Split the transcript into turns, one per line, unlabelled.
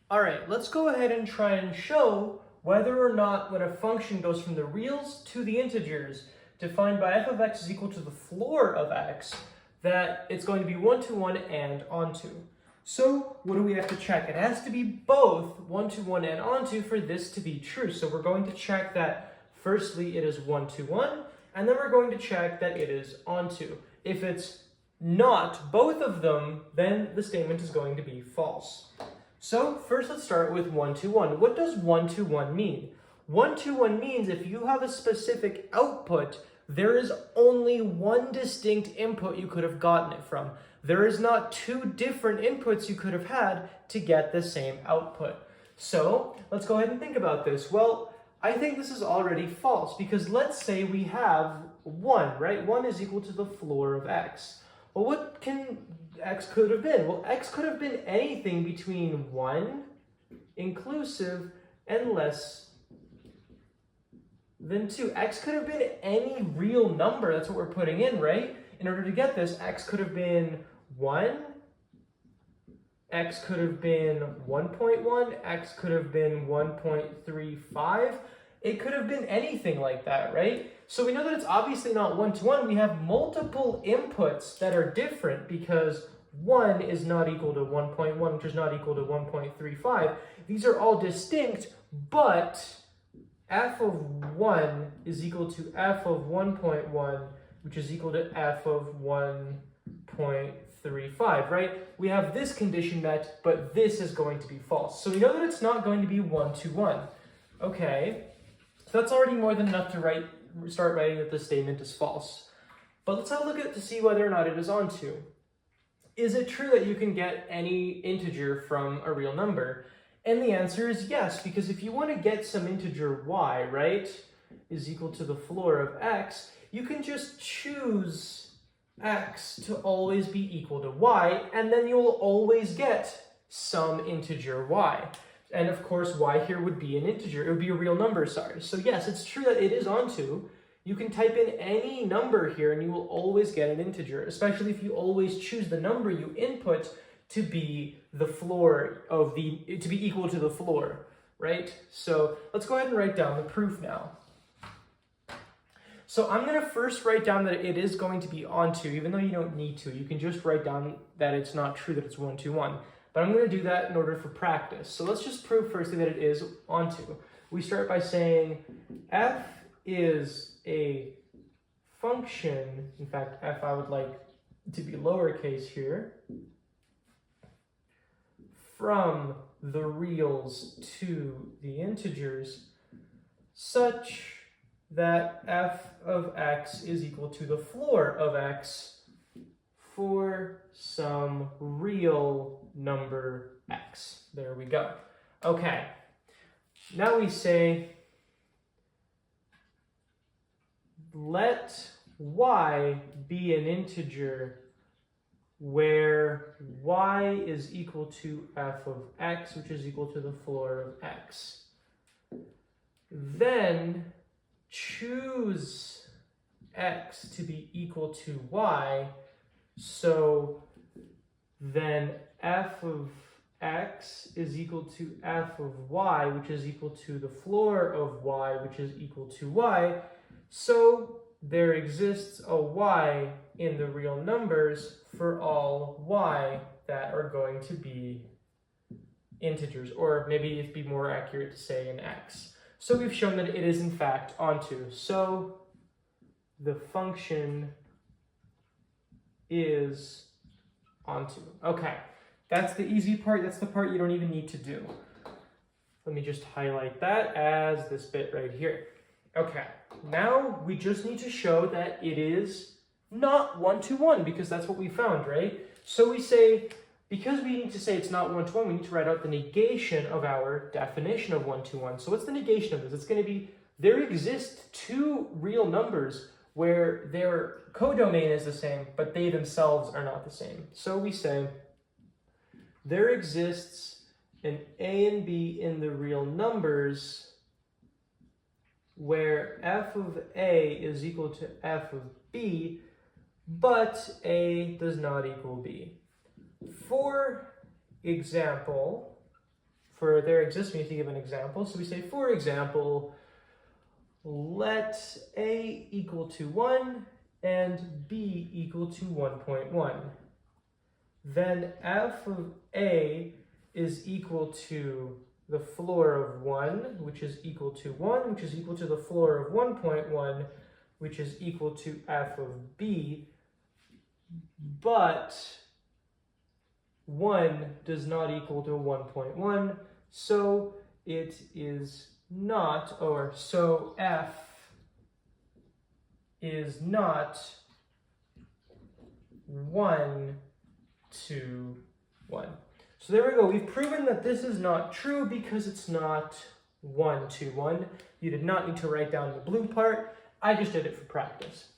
All right, let's go ahead and try and show whether or not when a function goes from the reals to the integers defined by f of x is equal to the floor of x, that it's going to be one-to-one and onto. So what do we have to check? It has to be both one-to-one and onto for this to be true. So we're going to check that firstly it is one-to-one, and then we're going to check that it is onto. If it's not both of them, then the statement is going to be false. So first let's start with one-to-one. What does one-to-one mean? One-to-one means if you have a specific output, there is only one distinct input you could have gotten it from. There is not two different inputs you could have had to get the same output. So let's go ahead and think about this. Well, I think this is already false because let's say we have 1, right? 1 is equal to the floor of x. Well, what can x could have been? Well, x could have been anything between 1 inclusive and less than 2. X could have been any real number. That's what we're putting in, right? In order to get this, x could have been 1, x could have been 1.1, x could have been 1.35. It could have been anything like that, right? So we know that it's obviously not one-to-one. We have multiple inputs that are different because 1 is not equal to 1.1, which is not equal to 1.35. These are all distinct, but f of 1 is equal to f of 1.1, which is equal to f of 1.35, right? We have this condition met, but this is going to be false. So we know that it's not going to be one-to-one. Okay, so that's already more than enough to start writing that the statement is false. But let's have a look at it to see whether or not it is onto. Is it true that you can get any integer from a real number? And the answer is yes, because if you want to get some integer y, right, is equal to the floor of x, you can just choose x to always be equal to y, and then you'll always get some integer y. And of course, y here would be an integer. It would be a real number, sorry. So yes, it's true that it is onto. You can type in any number here and you will always get an integer, especially if you always choose the number you input to be the floor of to be equal to the floor, right? So let's go ahead and write down the proof now. So I'm going to first write down that it is going to be onto, even though you don't need to. You can just write down that it's not true that it's one-to-one. But I'm going to do that in order for practice. So let's just prove firstly that it is onto. We start by saying f is a function. In fact, f I would like to be lowercase here. From the reals to the integers, such that f of x is equal to the floor of x for some real number x. There we go. Okay, now we say let y be an integer where y is equal to f of x, which is equal to the floor of x. Then choose x to be equal to y, so then f of x is equal to f of y, which is equal to the floor of y, which is equal to y. So there exists a y in the real numbers for all y that are going to be integers, or maybe it'd be more accurate to say an x. So we've shown that it is in fact onto. So the function is onto. Okay, that's the easy part. That's the part you don't even need to do. Let me just highlight that as this bit right here. Okay, now we just need to show that it is not one-to-one because that's what we found, right? So we say, because we need to say it's not one-to-one, we need to write out the negation of our definition of one-to-one. So what's the negation of this? It's going to be, there exist two real numbers where their codomain is the same, but they themselves are not the same. So we say, there exists an a and b in the real numbers where f of a is equal to f of b, but a does not equal b. For example, for their exists, we need to give an example. So we say, for example, let A equal to 1 and B equal to 1.1. Then f of A is equal to the floor of 1, which is equal to 1, which is equal to the floor of 1.1, which is equal to f of B, but 1 does not equal to 1.1, so it is not, or so f is not 1 to 1. So there we go. We've proven that this is not true because it's not 1 to 1. You did not need to write down the blue part. I just did it for practice.